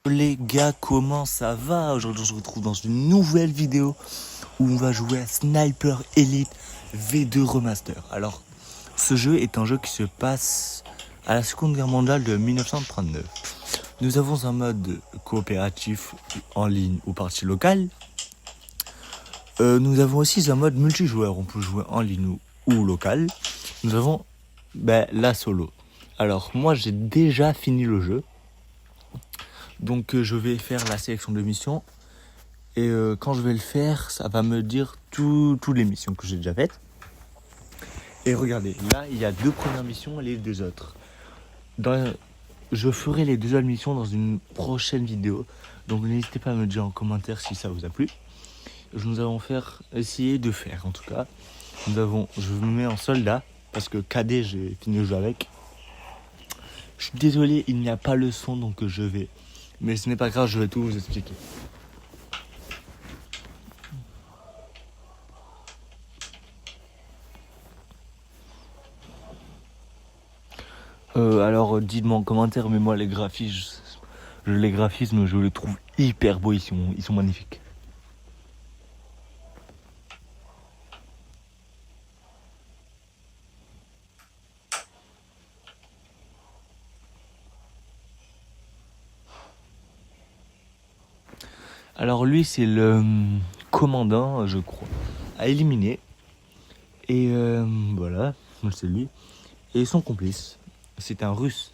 Les gars, comment ça va? Aujourd'hui, on se retrouve dans une nouvelle vidéo où on va jouer à Sniper Elite V2 Remaster. Alors, ce jeu est un jeu qui se passe à la Seconde Guerre mondiale de 1939. Nous avons un mode coopératif en ligne ou partie locale. Nous avons aussi un mode multijoueur, on peut jouer en ligne ou local. Nous avons la solo. Alors, moi, j'ai déjà fini le jeu. Donc je vais faire la sélection de missions et quand je vais le faire, ça va me dire toutes les missions que j'ai déjà faites. Et regardez, là il y a 2 premières missions et les 2 autres. Je ferai les 2 autres missions dans une prochaine vidéo. Donc n'hésitez pas à me dire en commentaire si ça vous a plu. Nous allons essayer de faire en tout cas. Je me mets en soldat parce que KD j'ai fini le jeu avec. Je suis désolé, il n'y a pas le son donc je vais. Mais ce n'est pas grave, je vais tout vous expliquer. Alors dites-moi en commentaire, mais moi les graphismes, je les trouve hyper beaux, ils sont magnifiques. Alors lui c'est le commandant, je crois, à éliminer. Et voilà, c'est lui. Et son complice, c'est un russe.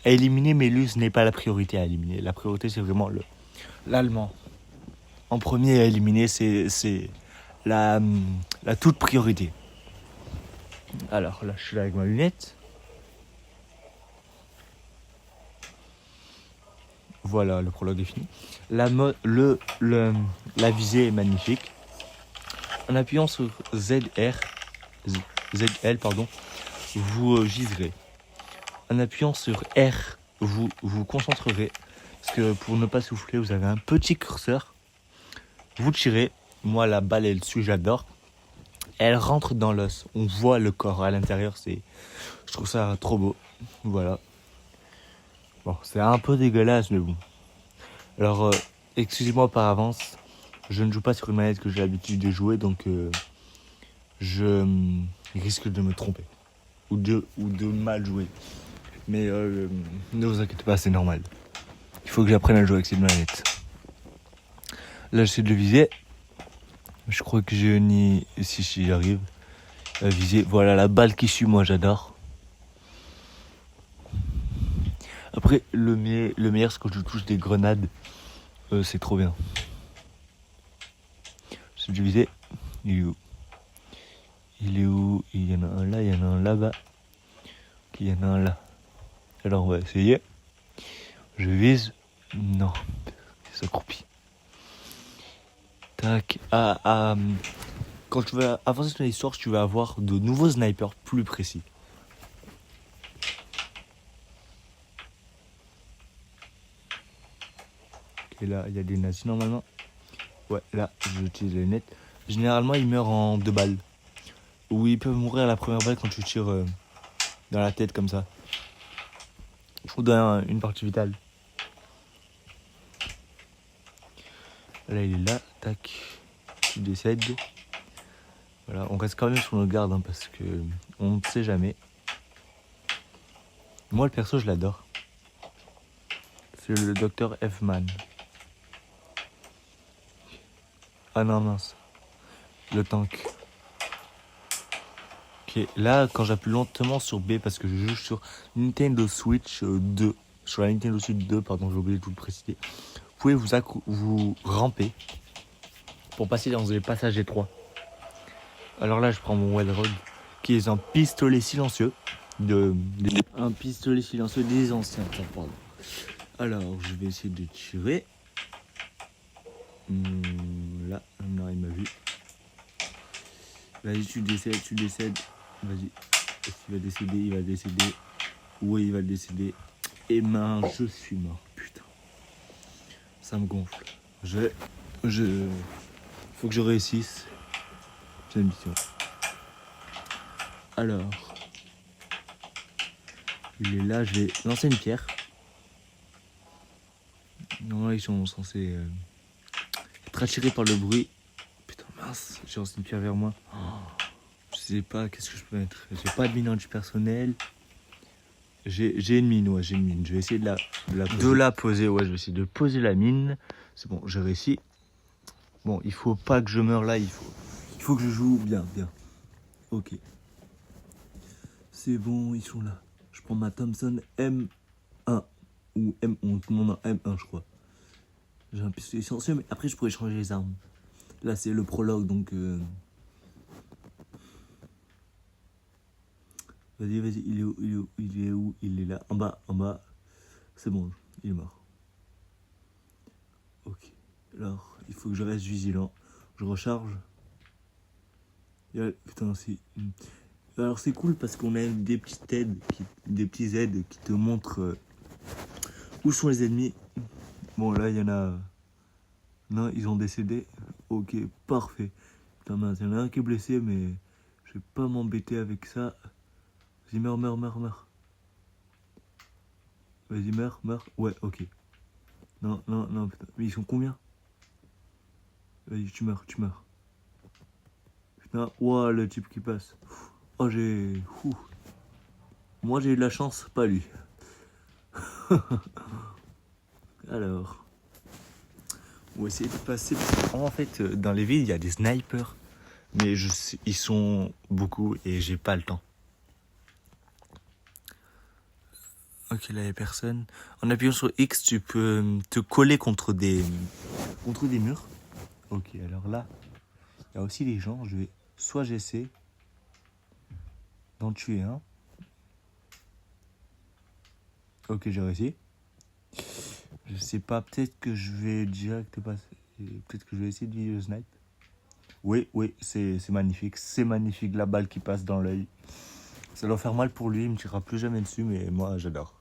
À éliminer, mais lui ce n'est pas la priorité à éliminer. La priorité c'est vraiment l'allemand. En premier à éliminer, c'est la toute priorité. Alors là je suis là avec ma lunette. Voilà, le prologue est fini. La visée est magnifique. En appuyant sur ZL, vous giserez. En appuyant sur R, vous vous concentrerez. Parce que pour ne pas souffler, vous avez un petit curseur. Vous tirez. Moi, la balle, elle dessus, j'adore. Elle rentre dans l'os. On voit le corps à l'intérieur. Je trouve ça trop beau. Voilà. Bon, c'est un peu dégueulasse, mais bon. Alors, excusez-moi par avance, je ne joue pas sur une manette que j'ai l'habitude de jouer, donc je risque de me tromper ou de mal jouer. Mais ne vous inquiétez pas, c'est normal. Il faut que j'apprenne à jouer avec cette manette. Là, j'essaie de le viser. Je crois que j'ai ni si j'arrive à viser. Voilà la balle qui suit, moi j'adore. Après, le meilleur, c'est quand je touche des grenades. C'est trop bien. J'essaie de viser. Il est où? Il est où? Il y en a un là, il y en a un là-bas. Il y en a un là. Alors on va essayer. Je vise. Non. Ça croupit. Tac. Quand tu vas avancer dans l'histoire, tu vas avoir de nouveaux snipers plus précis. Et là, il y a des nazis normalement. Ouais, là, j'utilise les lunettes. Généralement, ils meurent en 2 balles. Ou ils peuvent mourir à la première balle quand tu tires dans la tête comme ça. Ou dans une partie vitale. Là, il est là. Tac. Tu décèdes. Voilà, on reste quand même sur nos gardes hein, parce que on ne sait jamais. Moi, le perso, je l'adore. C'est le docteur F-Man. Ah non, mince. Le tank. Ok, là, quand j'appuie lentement sur B, parce que je joue sur Nintendo Switch 2. Sur la Nintendo Switch 2, pardon, j'ai oublié de tout le préciser. Vous pouvez vous ramper pour passer dans les passages étroits. Alors là, je prends mon Wild Rogue, qui est un pistolet silencieux. Un pistolet silencieux des anciens temps, pardon. Alors, je vais essayer de tirer. Là, non, il m'a vu. Vas-y, tu décèdes. Vas-y. Il va décéder. Oui, il va décéder. Et mince, je suis mort. Putain. Ça me gonfle. Faut que je réussisse. C'est une mission. Alors. Il est là, je vais lancer une pierre. Non, ils sont censés être attirés par le bruit. Putain, mince, j'ai lancé une pierre vers moi. Oh, je sais pas, qu'est-ce que je peux mettre? J'ai pas de mine antipersonnel. J'ai une mine, ouais, j'ai une mine. Je vais essayer de la poser. Ouais, je vais essayer de poser la mine. C'est bon, j'ai réussi. Bon, il faut pas que je meure là, il faut que je joue bien. Ok. C'est bon, ils sont là. Je prends ma Thompson M1 ou M11. Tout le monde a M1, je crois. J'ai un pistolet silencieux, mais après je pourrais changer les armes. Là, c'est le prologue, donc... Vas-y, il est où? Il est là, en bas. C'est bon, il est mort. Ok. Alors, il faut que je reste vigilant. Je recharge. Putain, si... Alors c'est cool parce qu'on a des petites aides, des petits aides qui te montrent où sont les ennemis. Bon là il y en a... Non, ils ont décédé. Ok, parfait. Putain mince, il y en a un qui est blessé mais je vais pas m'embêter avec ça. Vas-y, meurs. Vas-y, meurs. Ouais, ok. Non, putain. Mais ils sont combien? Vas-y, tu meurs. Putain, ouah, le type qui passe. Oh, j'ai... Moi j'ai eu de la chance, pas lui. Alors... On va essayer de passer. En fait, dans les villes, il y a des snipers. Mais ils sont beaucoup et j'ai pas le temps. Ok, là, il n'y a personne. En appuyant sur X, tu peux te coller contre des murs. Ok, alors là, il y a aussi des gens. Soit j'essaie d'en tuer un. Ok, j'ai réussi. Je sais pas, peut-être que je vais direct passer. Peut-être que je vais essayer de viser le snipe. Oui, c'est magnifique. C'est magnifique, la balle qui passe dans l'œil. Ça doit faire mal pour lui, il me tirera plus jamais dessus, mais moi j'adore.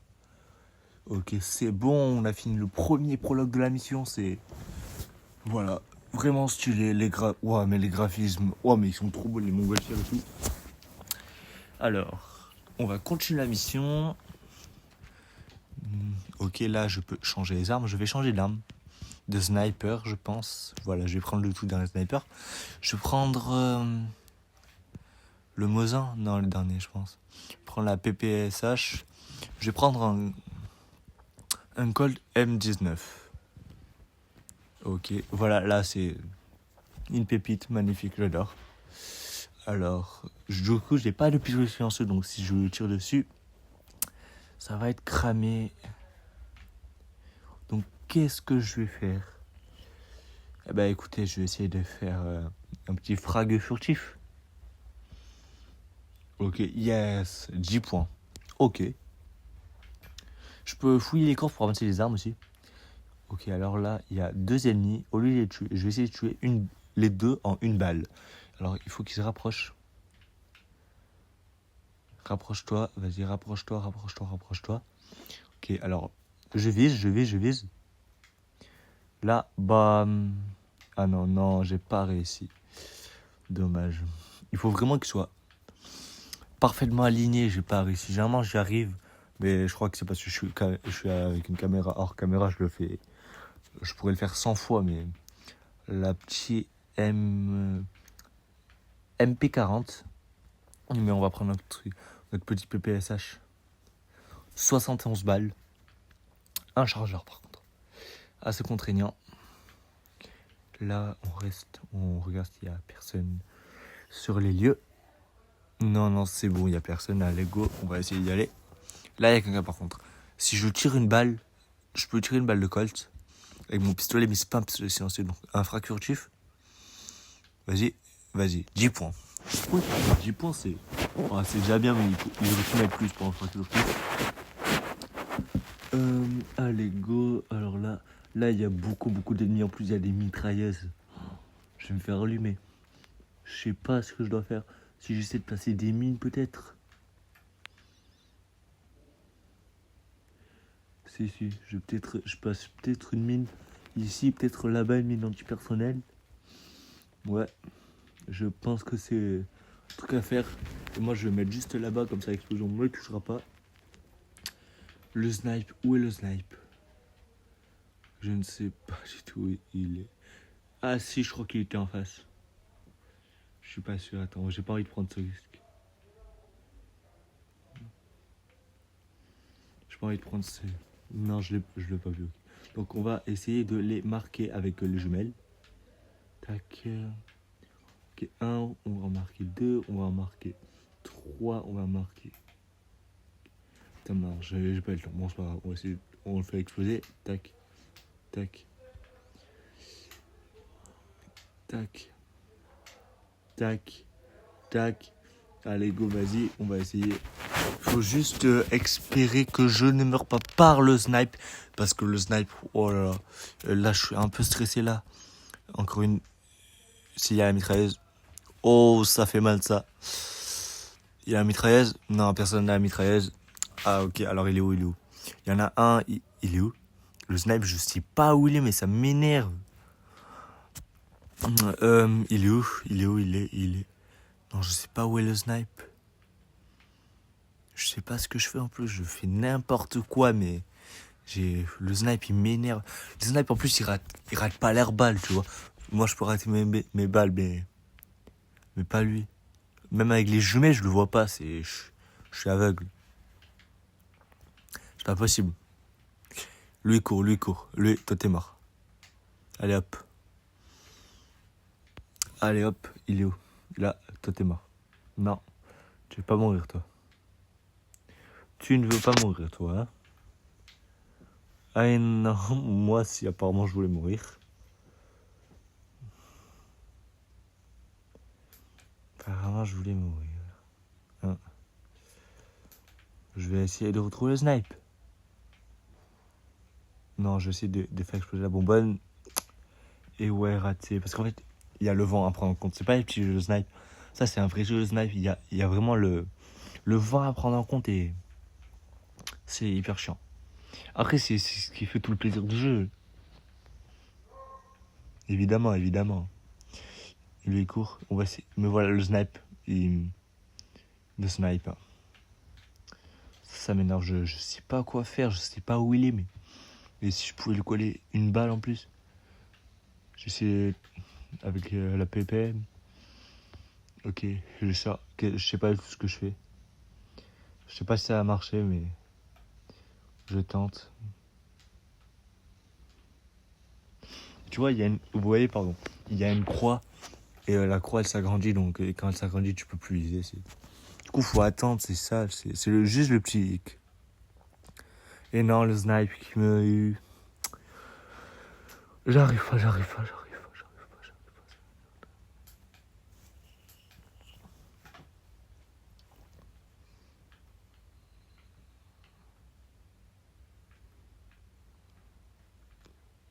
Ok, c'est bon, on a fini le premier prologue de la mission, c'est... Voilà, vraiment stylé, ouais, mais les graphismes, ouais, mais ils sont trop beaux, les montgolfières et tout. Alors, on va continuer la mission. Ok, là je peux changer les armes, je vais changer d'arme. De sniper, je pense. Voilà, je vais prendre le tout dernier sniper. Je vais prendre... le Mosin, non, le dernier, je pense. Je vais prendre la PPSH. Je vais prendre un Colt M19. Ok, voilà, là c'est une pépite magnifique, j'adore. Alors, du coup, j'ai pas de pistolet silencieux, donc si je tire dessus, ça va être cramé. Donc, qu'est-ce que je vais faire? Eh ben, écoutez, je vais essayer de faire un petit frag furtif. Ok, yes, 10 points. Ok. Je peux fouiller les coffres pour avancer les armes aussi. Ok, alors là, il y a 2 ennemis. Au lieu de les tuer, je vais essayer de tuer les 2 en une balle. Alors, il faut qu'ils se rapprochent. Rapproche-toi, vas-y, rapproche-toi. Ok, alors, je vise. Là, bam. Ah non, j'ai pas réussi. Dommage. Il faut vraiment qu'il soit parfaitement aligné, j'ai pas réussi. Généralement, j'y arrive, mais je crois que c'est parce que je suis avec une caméra. Hors caméra, je le fais. Je pourrais le faire 100 fois, mais la petite MP40. Mais on va prendre notre petit PPSH. 71 balles. Un chargeur, par contre. Assez contraignant. Là, on regarde s'il y a personne sur les lieux. Non, c'est bon, il n'y a personne. Allez, go, on va essayer d'y aller. Là, il y a quelqu'un par contre. Si je tire une balle, je peux tirer une balle de Colt avec mon pistolet, mais c'est pas un pistolet silencieux. Donc, un frag furtif. Vas-y, 10 points. 10 points, c'est déjà bien, mais il aurait pu mettre plus pour un frag furtif. Allez, go. Alors là, il y a beaucoup d'ennemis. En plus, il y a des mitrailleuses. Je vais me faire allumer. Je sais pas ce que je dois faire. Si j'essaie de placer des mines, peut-être. Si, je passe peut-être une mine ici, peut-être là-bas, une mine antipersonnelle. Ouais, je pense que c'est un truc à faire. Et moi, je vais mettre juste là-bas, comme ça l'explosion ne me touchera pas. Le snipe, où est le snipe? Je ne sais pas du tout où il est. Ah si, je crois qu'il était en face. Je suis pas sûr, attends, j'ai pas envie de prendre ce risque. J'ai pas envie de prendre ce... Non, je l'ai pas vu. Donc on va essayer de les marquer avec les jumelles. Tac. Ok, 1, on va en marquer 2, on va en marquer 3, on va en marquer... Putain, non, j'ai pas le temps. Bon, c'est pas grave, on va essayer, on le fait exploser. Tac, tac. Tac, tac, tac. Allez, go, vas-y, on va essayer. Faut juste espérer que je ne meure pas par le snipe. Parce que le snipe, oh là là. Là, je suis un peu stressé là. Encore une. S'il y a la mitrailleuse. Oh, ça fait mal ça. Il y a la mitrailleuse? Non, personne n'a la mitrailleuse. Ah, ok, alors il est où? Il y en a un, il est où? Le snipe, je sais pas où il est, mais ça m'énerve. Il est où? Il est. Non, je sais pas où est le snipe. Je sais pas ce que je fais en plus. Je fais n'importe quoi, mais le snipe, il m'énerve. Le snipe, en plus, il rate pas l'air balle, tu vois. Moi, je peux rater mes balles, mais pas lui. Même avec les jumelles, je le vois pas. Je suis aveugle. C'est pas possible. Lui, court. Lui, toi, t'es mort. Allez, hop. Allez, hop. Il est où? Là, toi, t'es mort. Non. Tu veux pas mourir, toi. Tu ne veux pas mourir, toi, hein? Ah non, moi, si apparemment je voulais mourir. Apparemment, je voulais mourir. Hein. Je vais essayer de retrouver le snipe. Non, je vais essayer de faire exploser la bonbonne. Et ouais, raté. Parce qu'en fait, il y a le vent à prendre en compte. C'est pas les petits jeux de snipe. Ça, c'est un vrai jeu de snipe. Il y a vraiment le vent à prendre en compte et c'est hyper chiant. Après, c'est ce qui fait tout le plaisir du jeu. Évidemment. Il est court. On va essayer. Mais voilà, le snipe. Le snipe. Ça m'énerve. Je sais pas quoi faire. Je sais pas où il est. Mais si je pouvais lui coller une balle en plus. J'essaie avec la PPM. Ok, je sais pas ce que je fais. Je sais pas si ça a marché, mais je tente. Tu vois, vous voyez, pardon, il y a une croix et la croix elle s'agrandit, donc quand elle s'agrandit, tu peux plus viser. Du coup, faut attendre, c'est ça, c'est juste le petit hic. Et non, le snipe qui me eu. J'arrive pas.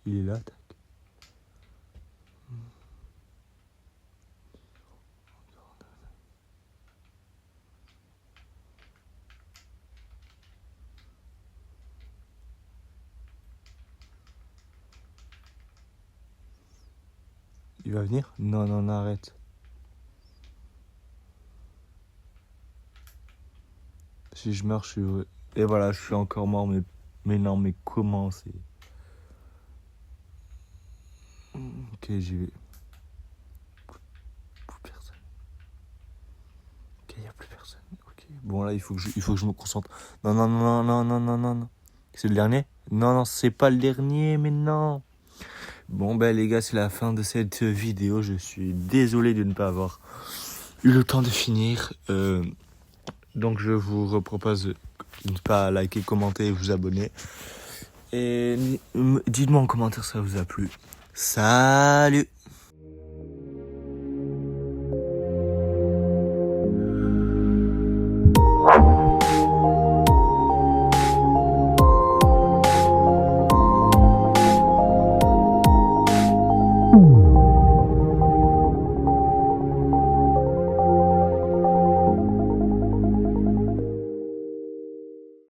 Il est là, tac. Il va venir? Non, arrête. Si je meurs, je suis heureux. Et voilà, je suis encore mort, mais non, mais comment c'est... Ok, j'y vais. Plus personne. Ok, il n'y a plus personne. Ok. Bon, là, il faut que je me concentre. Non. C'est le dernier? Non, c'est pas le dernier, mais non. Bon, ben, les gars, c'est la fin de cette vidéo. Je suis désolé de ne pas avoir eu le temps de finir. Donc, je vous repropose de ne pas liker, commenter et vous abonner. Et dites-moi en commentaire si ça vous a plu. Salut!